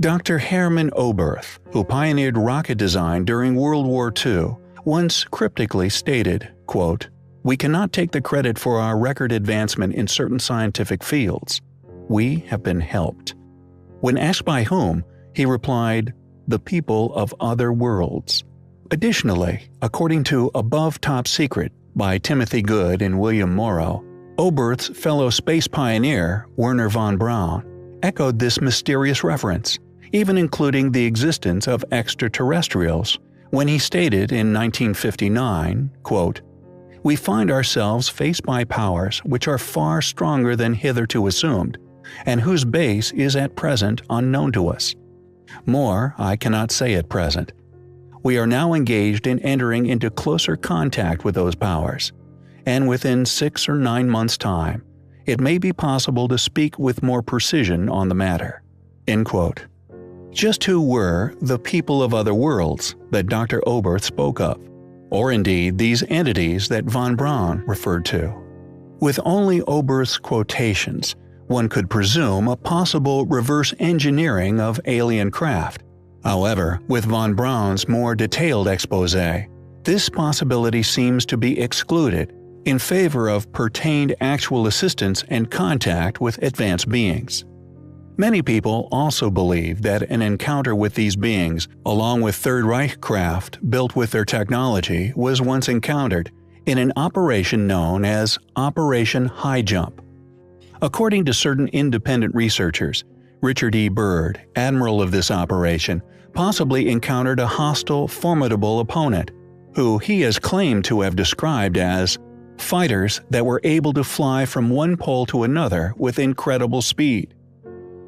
Dr. Hermann Oberth, who pioneered rocket design during World War II, once cryptically stated, quote, "We cannot take the credit for our record advancement in certain scientific fields. We have been helped." When asked by whom, he replied, "The people of other worlds." Additionally, according to Above Top Secret by Timothy Good and William Morrow, Oberth's fellow space pioneer, Wernher von Braun, echoed this mysterious reference, even including the existence of extraterrestrials, when he stated in 1959, quote, "We find ourselves faced by powers which are far stronger than hitherto assumed, and whose base is at present unknown to us. More I cannot say at present. We are now engaged in entering into closer contact with those powers, and within 6 or 9 months' time, it may be possible to speak with more precision on the matter." End quote. Just who were the people of other worlds that Dr. Oberth spoke of, or indeed these entities that von Braun referred to? With only Oberth's quotations, one could presume a possible reverse engineering of alien craft. However, with von Braun's more detailed exposé, this possibility seems to be excluded in favor of pertained actual assistance and contact with advanced beings. Many people also believe that an encounter with these beings, along with Third Reich craft built with their technology, was once encountered in an operation known as Operation High Jump. According to certain independent researchers, Richard E. Byrd, admiral of this operation, possibly encountered a hostile, formidable opponent, who he has claimed to have described as fighters that were able to fly from one pole to another with incredible speed.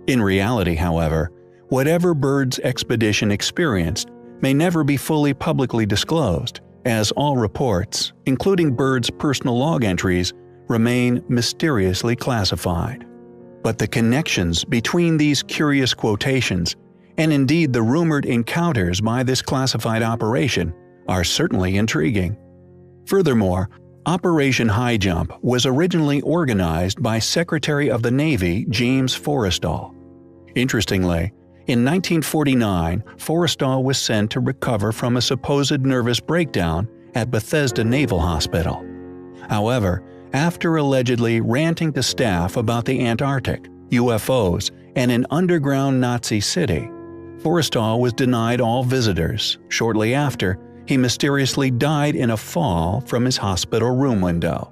In reality, however, whatever Byrd's expedition experienced may never be fully publicly disclosed, as all reports, including Byrd's personal log entries, remain mysteriously classified. But the connections between these curious quotations, and indeed the rumored encounters by this classified operation, are certainly intriguing. Furthermore, Operation High Jump was originally organized by Secretary of the Navy James Forrestal. Interestingly, in 1949, Forrestal was sent to recover from a supposed nervous breakdown at Bethesda Naval Hospital. However, after allegedly ranting to staff about the Antarctic, UFOs, and an underground Nazi city, Forrestal was denied all visitors. Shortly after, he mysteriously died in a fall from his hospital room window.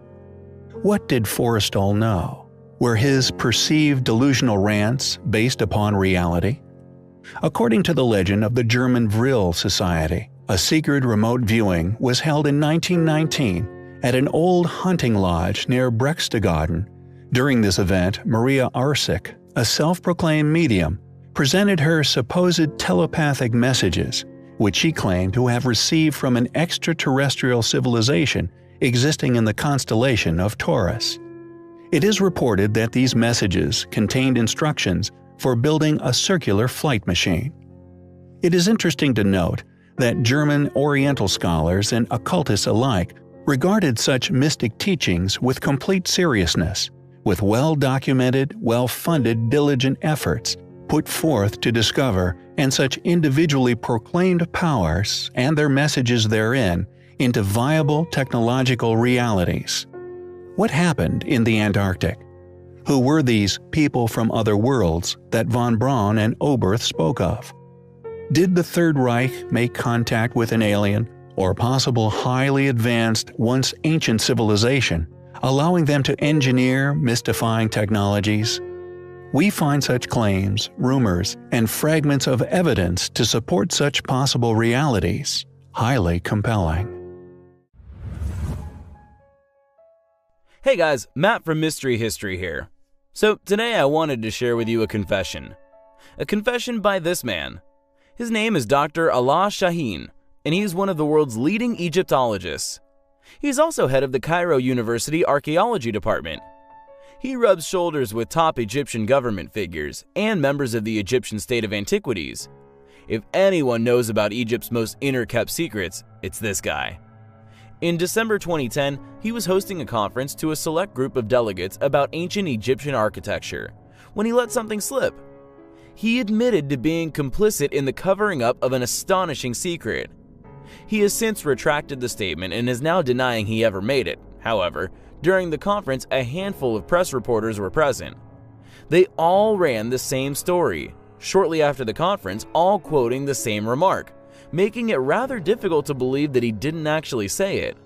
What did Forrestal know? Were his perceived delusional rants based upon reality? According to the legend of the German Vril Society, a secret remote viewing was held in 1919 at an old hunting lodge near Berchtesgaden. During this event, Maria Arsic, a self-proclaimed medium, presented her supposed telepathic messages, which she claimed to have received from an extraterrestrial civilization existing in the constellation of Taurus. It is reported that these messages contained instructions for building a circular flight machine. It is interesting to note that German Oriental scholars and occultists alike regarded such mystic teachings with complete seriousness, with well-documented, well-funded, diligent efforts put forth to discover and such individually proclaimed powers and their messages therein into viable technological realities. What happened in the Antarctic? Who were these people from other worlds that von Braun and Oberth spoke of? Did the Third Reich make contact with an alien or possible highly advanced, once ancient civilization, allowing them to engineer mystifying technologies? We find such claims, rumors, and fragments of evidence to support such possible realities highly compelling. Hey guys, Matt from Mystery History here. So today I wanted to share with you a confession. A confession by this man. His name is Dr. Alaa Shaheen, and he is one of the world's leading Egyptologists. He's also head of the Cairo University Archaeology Department. He rubs shoulders with top Egyptian government figures and members of the Egyptian state of antiquities. If anyone knows about Egypt's most inner-kept secrets, it's this guy. In December 2010, he was hosting a conference to a select group of delegates about ancient Egyptian architecture when he let something slip. He admitted to being complicit in the covering up of an astonishing secret. He has since retracted the statement and is now denying he ever made it. However, during the conference, a handful of press reporters were present. They all ran the same story, shortly after the conference, all quoting the same remark, making it rather difficult to believe that he didn't actually say it.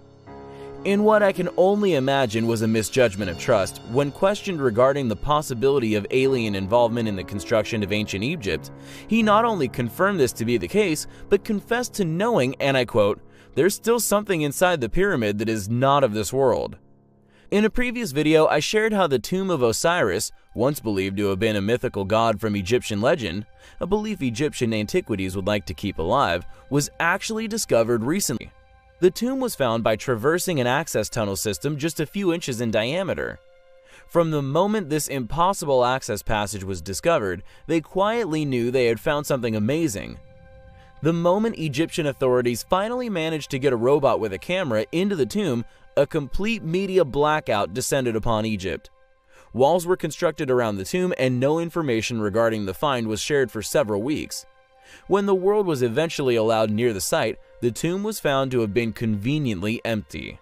In what I can only imagine was a misjudgment of trust, when questioned regarding the possibility of alien involvement in the construction of ancient Egypt, he not only confirmed this to be the case, but confessed to knowing, and I quote, "There's still something inside the pyramid that is not of this world." In a previous video, I shared how the tomb of Osiris, once believed to have been a mythical god from Egyptian legend, a belief Egyptian antiquities would like to keep alive, was actually discovered recently. The tomb was found by traversing an access tunnel system just a few inches in diameter. From the moment this impossible access passage was discovered, they quietly knew they had found something amazing. The moment Egyptian authorities finally managed to get a robot with a camera into the tomb, a complete media blackout descended upon Egypt. Walls were constructed around the tomb and no information regarding the find was shared for several weeks. When the world was eventually allowed near the site, the tomb was found to have been conveniently empty.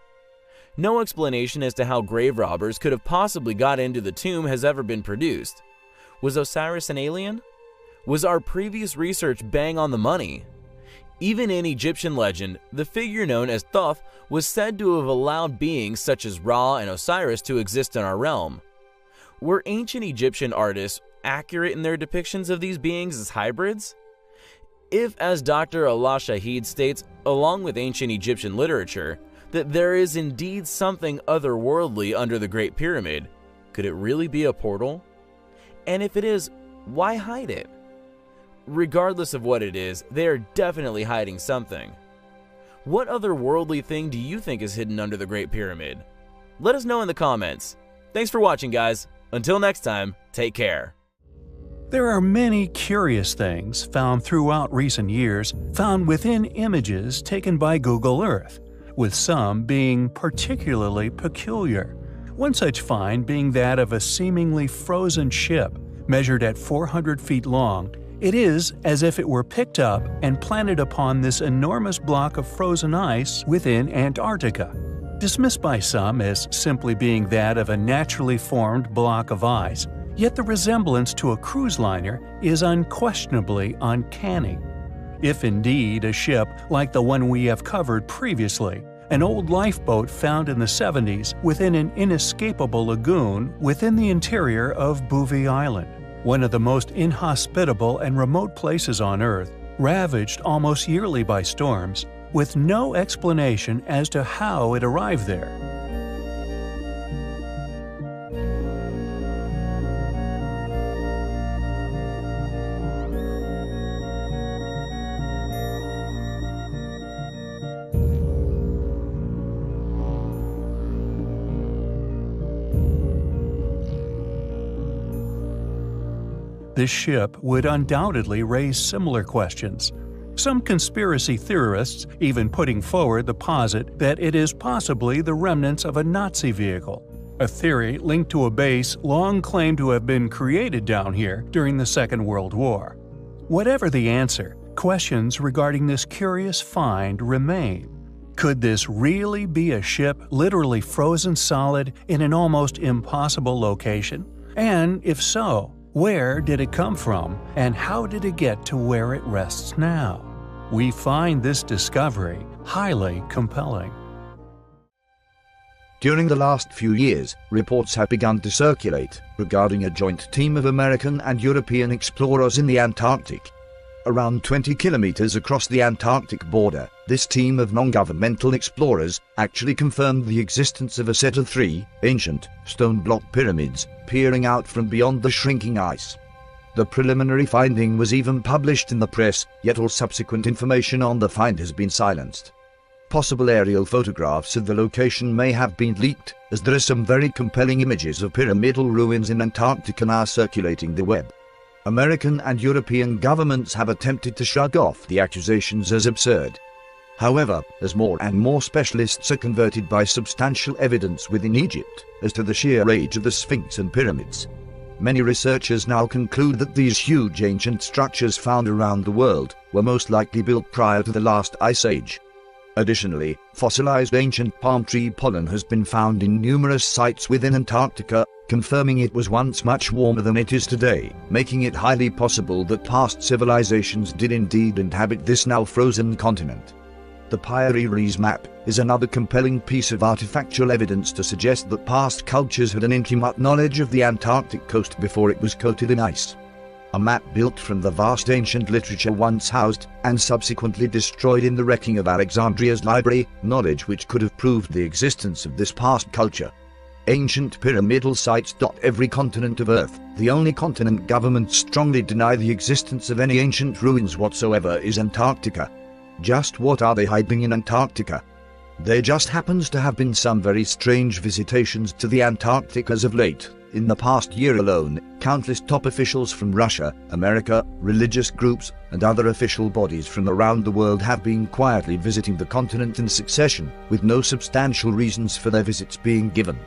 No explanation as to how grave robbers could have possibly got into the tomb has ever been produced. Was Osiris an alien? Was our previous research bang on the money? Even in Egyptian legend, the figure known as Thoth was said to have allowed beings such as Ra and Osiris to exist in our realm. Were ancient Egyptian artists accurate in their depictions of these beings as hybrids? If, as Dr. Allah Shahid states, along with ancient Egyptian literature, that there is indeed something otherworldly under the Great Pyramid, could it really be a portal? And if it is, why hide it? Regardless of what it is, they are definitely hiding something. What otherworldly thing do you think is hidden under the Great Pyramid? Let us know in the comments. Thanks for watching, guys. Until next time, take care. There are many curious things found throughout recent years found within images taken by Google Earth, with some being particularly peculiar. One such find being that of a seemingly frozen ship, measured at 400 feet long. It is as if it were picked up and planted upon this enormous block of frozen ice within Antarctica. Dismissed by some as simply being that of a naturally formed block of ice, yet the resemblance to a cruise liner is unquestionably uncanny. If indeed a ship like the one we have covered previously, an old lifeboat found in the 70s within an inescapable lagoon within the interior of Bouvet Island, one of the most inhospitable and remote places on Earth, ravaged almost yearly by storms, with no explanation as to how it arrived there. This ship would undoubtedly raise similar questions. Some conspiracy theorists even putting forward the posit that it is possibly the remnants of a Nazi vehicle, a theory linked to a base long claimed to have been created down here during the Second World War. Whatever the answer, questions regarding this curious find remain. Could this really be a ship literally frozen solid in an almost impossible location? And if so, where did it come from, and how did it get to where it rests now? We find this discovery highly compelling. During the last few years, reports have begun to circulate regarding a joint team of American and European explorers in the Antarctic. Around 20 kilometers across the Antarctic border, this team of non-governmental explorers actually confirmed the existence of a set of 3 ancient stone block pyramids peering out from beyond the shrinking ice. The preliminary finding was even published in the press, yet all subsequent information on the find has been silenced. Possible aerial photographs of the location may have been leaked, as there are some very compelling images of pyramidal ruins in Antarctica now circulating the web. American and European governments have attempted to shrug off the accusations as absurd. However, as more and more specialists are converted by substantial evidence within Egypt as to the sheer age of the Sphinx and pyramids, Many researchers now conclude that these huge ancient structures found around the world were most likely built prior to the last ice age. Additionally, fossilized ancient palm tree pollen has been found in numerous sites within Antarctica, confirming it was once much warmer than it is today, making it highly possible that past civilizations did indeed inhabit this now frozen continent. The Pyrenees map is another compelling piece of artifactual evidence to suggest that past cultures had an intimate knowledge of the Antarctic coast before it was coated in ice. A map built from the vast ancient literature once housed and subsequently destroyed in the wrecking of Alexandria's library, knowledge which could have proved the existence of this past culture. Ancient pyramidal sites dot every continent of Earth. The only continent governments strongly deny the existence of any ancient ruins whatsoever is Antarctica. Just what are they hiding in Antarctica? There just happens to have been some very strange visitations to the Antarctic as of late. In the past year alone, countless top officials from Russia, America, religious groups, and other official bodies from around the world have been quietly visiting the continent in succession, with no substantial reasons for their visits being given.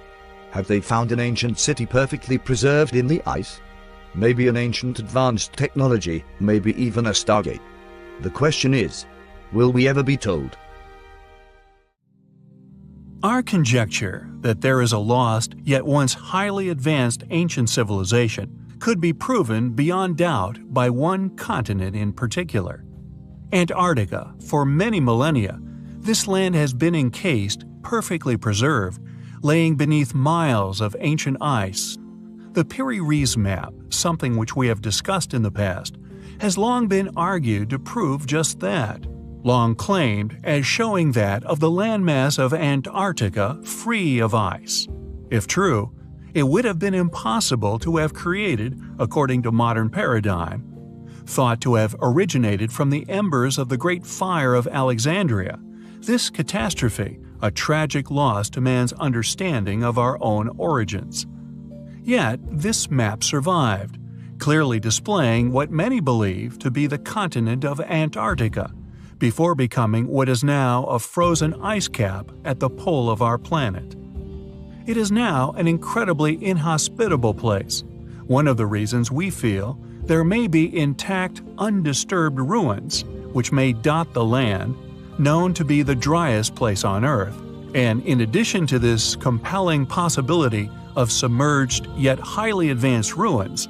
Have they found an ancient city perfectly preserved in the ice? Maybe an ancient advanced technology, maybe even a stargate. The question is, will we ever be told? Our conjecture that there is a lost, yet once highly advanced ancient civilization could be proven beyond doubt by one continent in particular. Antarctica. For many millennia, this land has been encased, perfectly preserved, laying beneath miles of ancient ice. The Pyrenees map, something which we have discussed in the past, has long been argued to prove just that. Long claimed as showing that of the landmass of Antarctica free of ice. If true, it would have been impossible to have created, according to modern paradigm, thought to have originated from the embers of the Great Fire of Alexandria. This catastrophe, a tragic loss to man's understanding of our own origins. Yet, this map survived, clearly displaying what many believe to be the continent of Antarctica, before becoming what is now a frozen ice cap at the pole of our planet. It is now an incredibly inhospitable place, one of the reasons we feel there may be intact, undisturbed ruins which may dot the land, known to be the driest place on Earth, and in addition to this compelling possibility of submerged yet highly advanced ruins,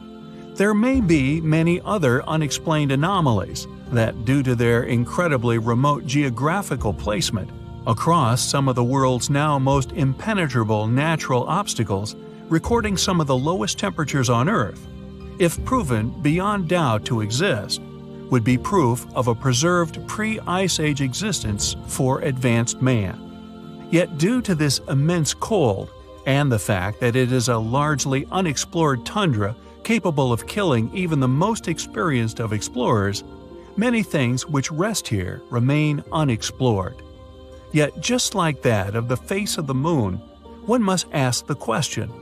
there may be many other unexplained anomalies that, due to their incredibly remote geographical placement across some of the world's now most impenetrable natural obstacles, recording some of the lowest temperatures on Earth, if proven beyond doubt to exist, would be proof of a preserved pre-Ice Age existence for advanced man. Yet due to this immense cold, and the fact that it is a largely unexplored tundra capable of killing even the most experienced of explorers, many things which rest here remain unexplored. Yet just like that of the face of the moon, one must ask the question,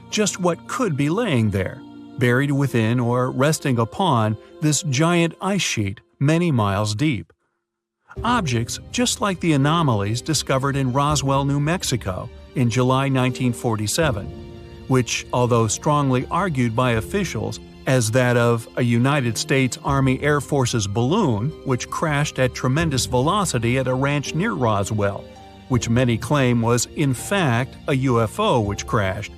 just what could be laying there, buried within or resting upon this giant ice sheet many miles deep? Objects just like the anomalies discovered in Roswell, New Mexico in July 1947, which, although strongly argued by officials as that of a United States Army Air Force's balloon which crashed at tremendous velocity at a ranch near Roswell, which many claim was in fact a UFO which crashed,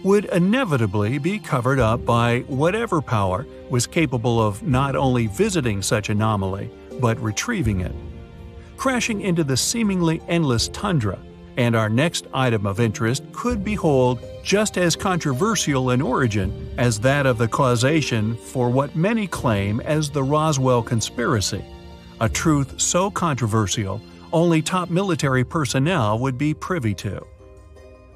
would inevitably be covered up by whatever power was capable of not only visiting such anomaly, but retrieving it. Crashing into the seemingly endless tundra, and our next item of interest could behold just as controversial an origin as that of the causation for what many claim as the Roswell conspiracy, a truth so controversial only top military personnel would be privy to.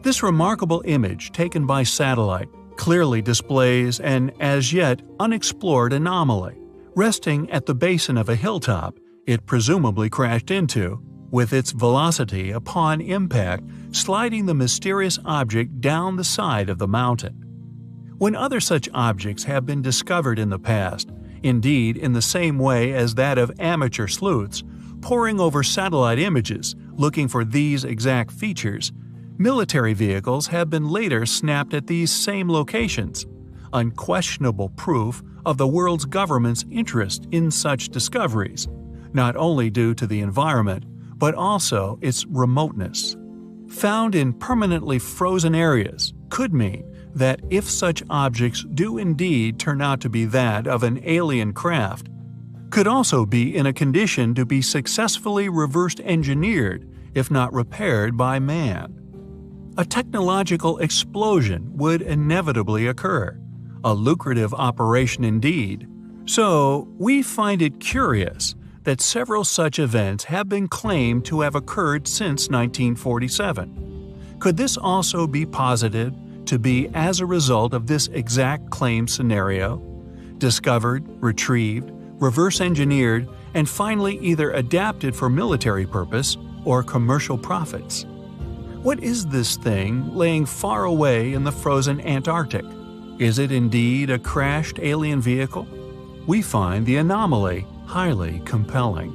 This remarkable image taken by satellite clearly displays an as yet unexplored anomaly. Resting at the basin of a hilltop it presumably crashed into, with its velocity upon impact sliding the mysterious object down the side of the mountain. When other such objects have been discovered in the past, indeed in the same way as that of amateur sleuths, poring over satellite images looking for these exact features, military vehicles have been later snapped at these same locations, unquestionable proof of the world's government's interest in such discoveries, not only due to the environment, but also its remoteness. Found in permanently frozen areas could mean that if such objects do indeed turn out to be that of an alien craft, could also be in a condition to be successfully reverse engineered, if not repaired by man. A technological explosion would inevitably occur, a lucrative operation indeed. So, we find it curious that several such events have been claimed to have occurred since 1947. Could this also be posited to be as a result of this exact claim scenario? Discovered, retrieved, reverse engineered, and finally either adapted for military purpose or commercial profits. What is this thing laying far away in the frozen Antarctic? Is it indeed a crashed alien vehicle? We find the anomaly highly compelling.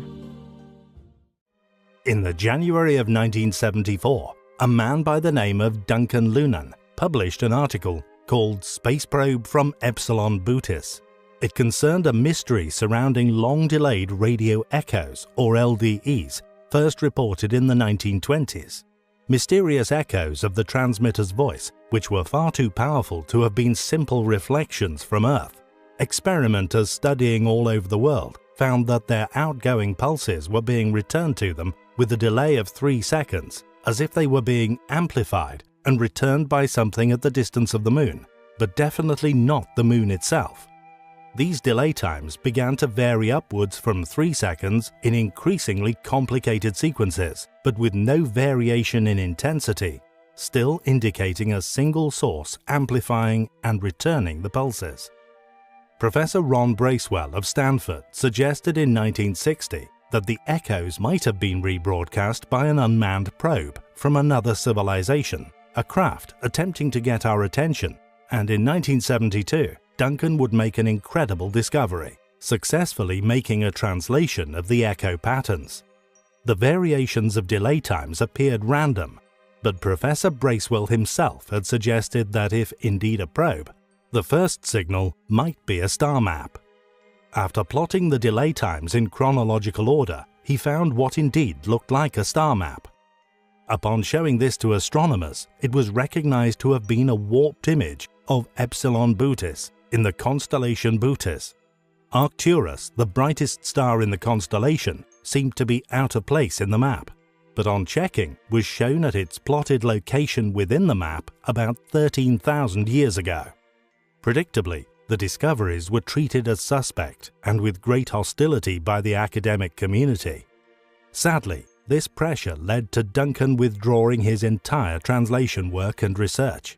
In the January of 1974, a man by the name of Duncan Lunan published an article called Space Probe from Epsilon Bootis. It concerned a mystery surrounding long-delayed radio echoes, or LDEs, first reported in the 1920s. Mysterious echoes of the transmitter's voice, which were far too powerful to have been simple reflections from Earth. Experimenters studying all over the world found that their outgoing pulses were being returned to them with a delay of 3 seconds, as if they were being amplified and returned by something at the distance of the Moon, but definitely not the Moon itself. These delay times began to vary upwards from 3 seconds in increasingly complicated sequences, but with no variation in intensity, still indicating a single source amplifying and returning the pulses. Professor Ron Bracewell of Stanford suggested in 1960 that the echoes might have been rebroadcast by an unmanned probe from another civilization, a craft attempting to get our attention, and in 1972, Duncan would make an incredible discovery, successfully making a translation of the echo patterns. The variations of delay times appeared random, but Professor Bracewell himself had suggested that if indeed a probe, the first signal might be a star map. After plotting the delay times in chronological order, he found what indeed looked like a star map. Upon showing this to astronomers, it was recognized to have been a warped image of Epsilon Bootis in the constellation Bootis. Arcturus, the brightest star in the constellation, seemed to be out of place in the map, but on checking was shown at its plotted location within the map about 13,000 years ago. Predictably, the discoveries were treated as suspect and with great hostility by the academic community. Sadly, this pressure led to Duncan withdrawing his entire translation work and research.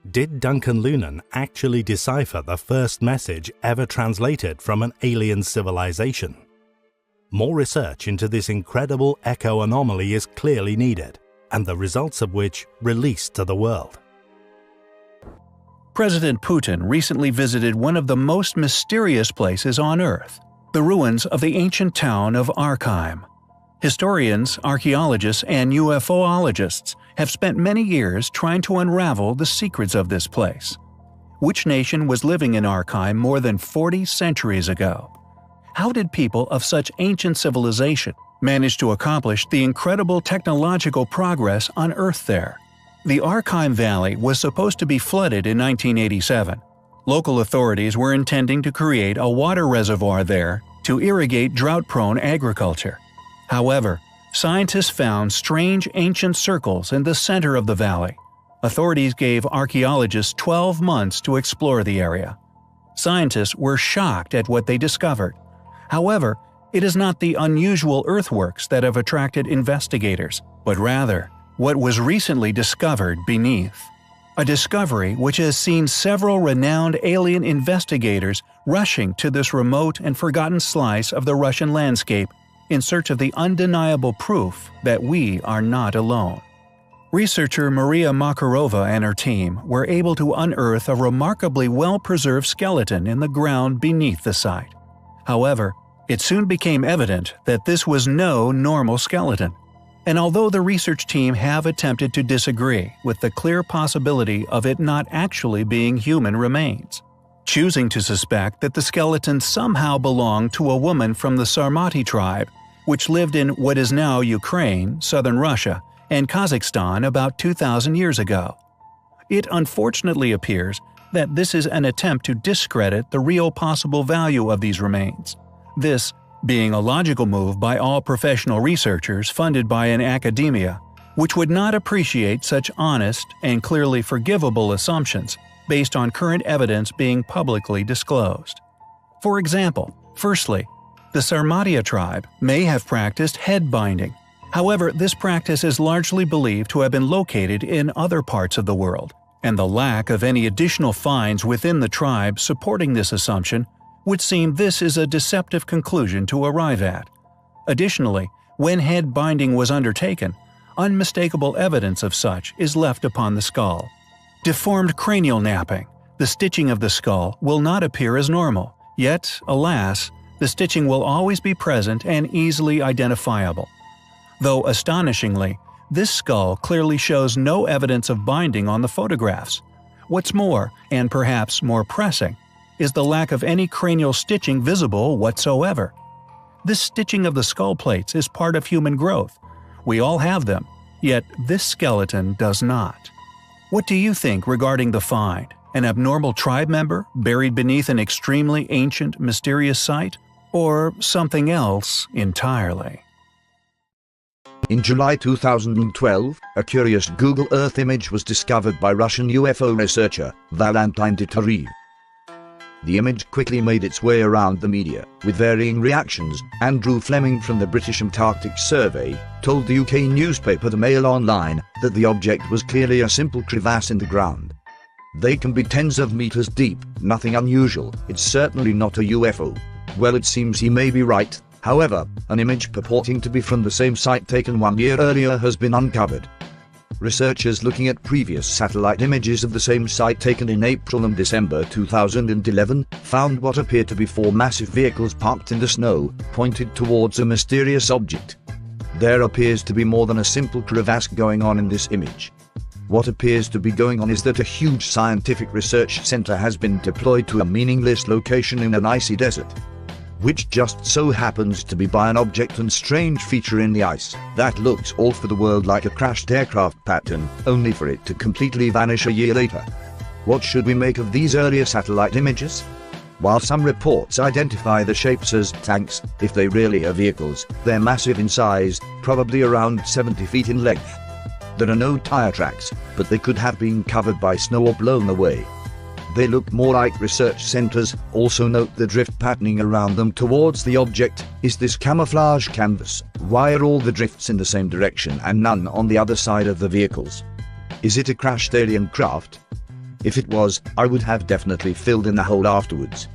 Did Duncan Lunan actually decipher the first message ever translated from an alien civilization? More research into this incredible echo anomaly is clearly needed, and the results of which released to the world. President Putin recently visited one of the most mysterious places on Earth, the ruins of the ancient town of Archaeum. Historians, archaeologists, and ufologists have spent many years trying to unravel the secrets of this place. Which nation was living in Archaeum more than 40 centuries ago? How did people of such ancient civilization manage to accomplish the incredible technological progress on Earth there? The Archaeum Valley was supposed to be flooded in 1987. Local authorities were intending to create a water reservoir there to irrigate drought-prone agriculture. However, scientists found strange ancient circles in the center of the valley. Authorities gave archaeologists 12 months to explore the area. Scientists were shocked at what they discovered. However, it is not the unusual earthworks that have attracted investigators, but rather what was recently discovered beneath. A discovery which has seen several renowned alien investigators rushing to this remote and forgotten slice of the Russian landscape in search of the undeniable proof that we are not alone. Researcher Maria Makarova and her team were able to unearth a remarkably well-preserved skeleton in the ground beneath the site. However, it soon became evident that this was no normal skeleton. And although the research team have attempted to disagree with the clear possibility of it not actually being human remains, choosing to suspect that the skeletons somehow belong to a woman from the Sarmati tribe, which lived in what is now Ukraine, southern Russia, and Kazakhstan about 2,000 years ago. It unfortunately appears that this is an attempt to discredit the real possible value of these remains, this being a logical move by all professional researchers funded by an academia, which would not appreciate such honest and clearly forgivable assumptions based on current evidence being publicly disclosed. For example, firstly, the Sarmatia tribe may have practiced head binding. However, this practice is largely believed to have been located in other parts of the world, and the lack of any additional finds within the tribe supporting this assumption would seem this is a deceptive conclusion to arrive at. Additionally, when head binding was undertaken, unmistakable evidence of such is left upon the skull. Deformed cranial napping, the stitching of the skull will not appear as normal, yet, alas, the stitching will always be present and easily identifiable. Though astonishingly, this skull clearly shows no evidence of binding on the photographs. What's more, and perhaps more pressing, is the lack of any cranial stitching visible whatsoever. This stitching of the skull plates is part of human growth. We all have them, yet this skeleton does not. What do you think regarding the find? An abnormal tribe member buried beneath an extremely ancient, mysterious site? Or something else entirely? In July 2012, a curious Google Earth image was discovered by Russian UFO researcher Valentin Titarev. The image quickly made its way around the media, with varying reactions. Andrew Fleming from the British Antarctic Survey told the UK newspaper The Mail Online that the object was clearly a simple crevasse in the ground. They can be tens of meters deep, nothing unusual, it's certainly not a UFO. Well, it seems he may be right. However, an image purporting to be from the same site taken 1 year earlier has been uncovered. Researchers looking at previous satellite images of the same site taken in April and December 2011 found what appeared to be 4 massive vehicles parked in the snow, pointed towards a mysterious object. There appears to be more than a simple crevasse going on in this image. What appears to be going on is that a huge scientific research center has been deployed to a meaningless location in an icy desert, which just so happens to be by an object and strange feature in the ice that looks all for the world like a crashed aircraft pattern, only for it to completely vanish a year later. What should we make of these earlier satellite images? While some reports identify the shapes as tanks, if they really are vehicles, they're massive in size, probably around 70 feet in length. There are no tire tracks, but they could have been covered by snow or blown away. They look more like research centers. Also note the drift patterning around them towards the object. Is this camouflage canvas? Why are all the drifts in the same direction and none on the other side of the vehicles? Is it a crashed alien craft? If it was, I would have definitely filled in the hole afterwards.